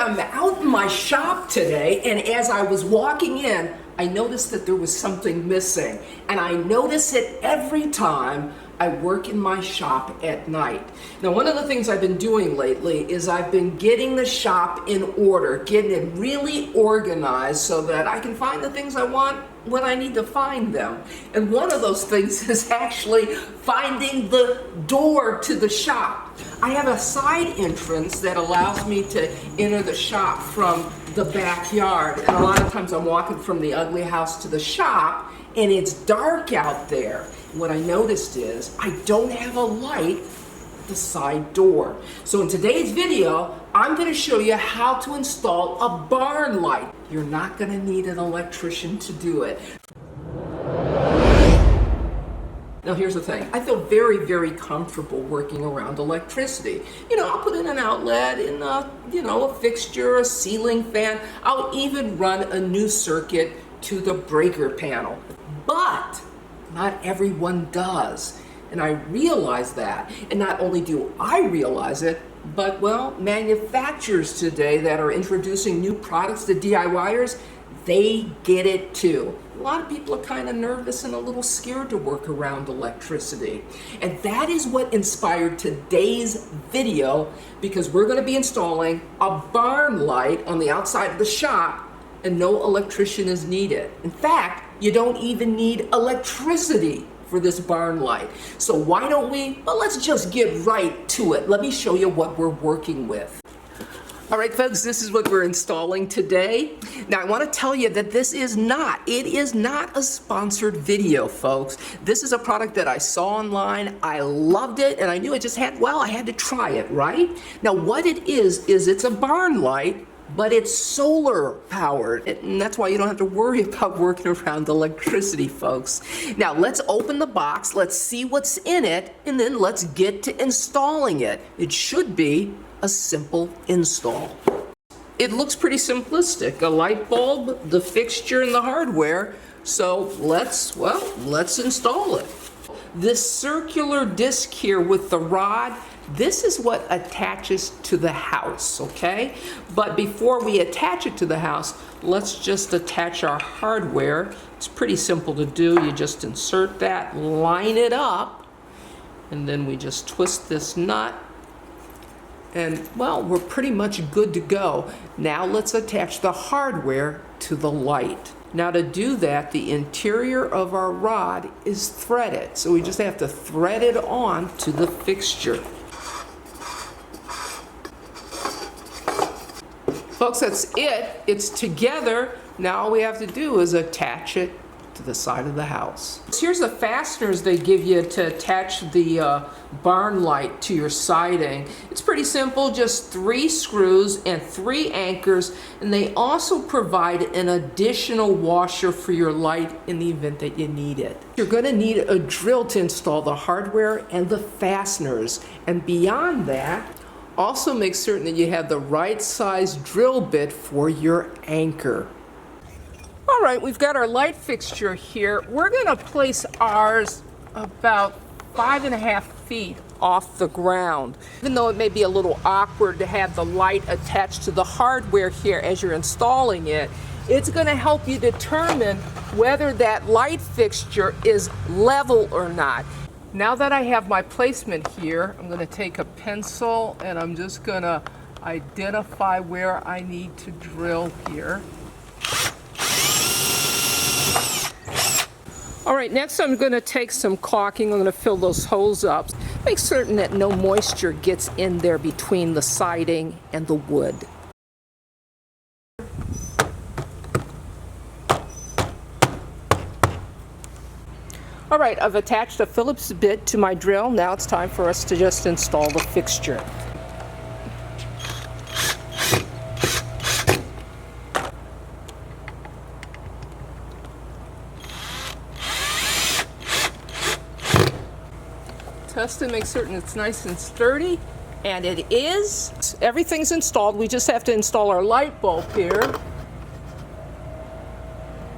I'm out in my shop today, and as I was walking in, I noticed that there was something missing. And I notice it every time I work in my shop at night. Now, one of the things I've been doing lately is I've been getting the shop in order, getting it really organized so that I can find the things I want when I need to find them. And one of those things is actually finding the door to the shop. I have a side entrance that allows me to enter the shop from the backyard. And a lot of times I'm walking from the ugly house to the shop and it's dark out there. What I noticed is I don't have a light at the side door. So in today's video, I'm going to show you how to install a barn light. You're not going to need an electrician to do it. Now here's the thing, I feel very, very comfortable working around electricity. You know, I'll put in an outlet in a fixture, a ceiling fan. I'll even run a new circuit to the breaker panel. But not everyone does. And I realize that. And not only do I realize it, but well, manufacturers today that are introducing new products to DIYers, they get it too. A lot of people are kind of nervous and a little scared to work around electricity. And that is what inspired today's video, because we're going to be installing a barn light on the outside of the shop and no electrician is needed. In fact, you don't even need electricity for this barn light. So why don't we, well, let's just get right to it. Let me show you what we're working with. All right, folks, this is what we're installing today. Now, I want to tell you that it is not a sponsored video, folks. This is a product that I saw online. I loved it, and I knew I had to try it, right? Now, what it is it's a barn light, but it's solar powered, and that's why you don't have to worry about working around electricity, folks. Now, let's open the box, let's see what's in it, and then let's get to installing it. It should be a simple install. It looks pretty simplistic, a light bulb, the fixture, and the hardware. So let's install it. This circular disc here with the rod, this is what attaches to the house, okay? But before we attach it to the house, let's just attach our hardware. It's pretty simple to do. You just insert that, line it up, and then we just twist this nut. And well, we're pretty much good to go. Now let's attach the hardware to the light. Now to do that, the interior of our rod is threaded. So we just have to thread it on to the fixture. Folks, that's it. It's together. Now all we have to do is attach it to the side of the house. Here's the fasteners they give you to attach the barn light to your siding. It's pretty simple, just 3 screws and 3 anchors, and they also provide an additional washer for your light in the event that you need it. You're going to need a drill to install the hardware and the fasteners, and beyond that, also make certain that you have the right size drill bit for your anchor. All right, we've got our light fixture here. We're going to place ours about 5.5 feet off the ground. Even though it may be a little awkward to have the light attached to the hardware here as you're installing it, it's going to help you determine whether that light fixture is level or not. Now that I have my placement here, I'm going to take a pencil and I'm just going to identify where I need to drill here. All right, next I'm going to take some caulking. I'm going to fill those holes up. Make certain that no moisture gets in there between the siding and the wood. All right, I've attached a Phillips bit to my drill. Now it's time for us to just install the fixture. Test it, make certain it's nice and sturdy, and it is. Everything's installed. We just have to install our light bulb here.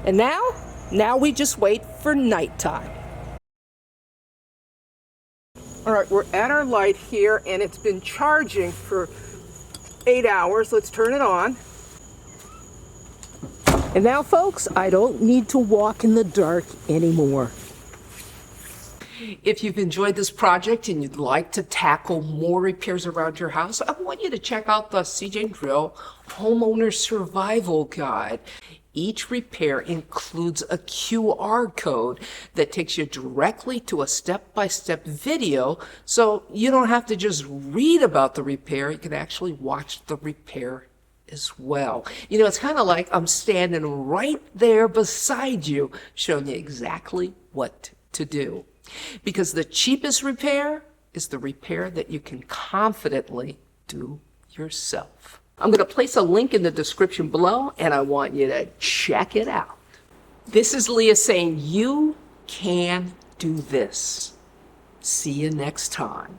And now we just wait for nighttime. All right, we're at our light here, and it's been charging for 8 hours. Let's turn it on. And now, folks, I don't need to walk in the dark anymore. If you've enjoyed this project and you'd like to tackle more repairs around your house, I want you to check out the seejanedrill Homeowner Survival Guide. Each repair includes a QR code that takes you directly to a step-by-step video, so you don't have to just read about the repair, you can actually watch the repair as well. You know, it's kind of like I'm standing right there beside you, showing you exactly what to do. Because the cheapest repair is the repair that you can confidently do yourself. I'm going to place a link in the description below, and I want you to check it out. This is Leah saying you can do this. See you next time.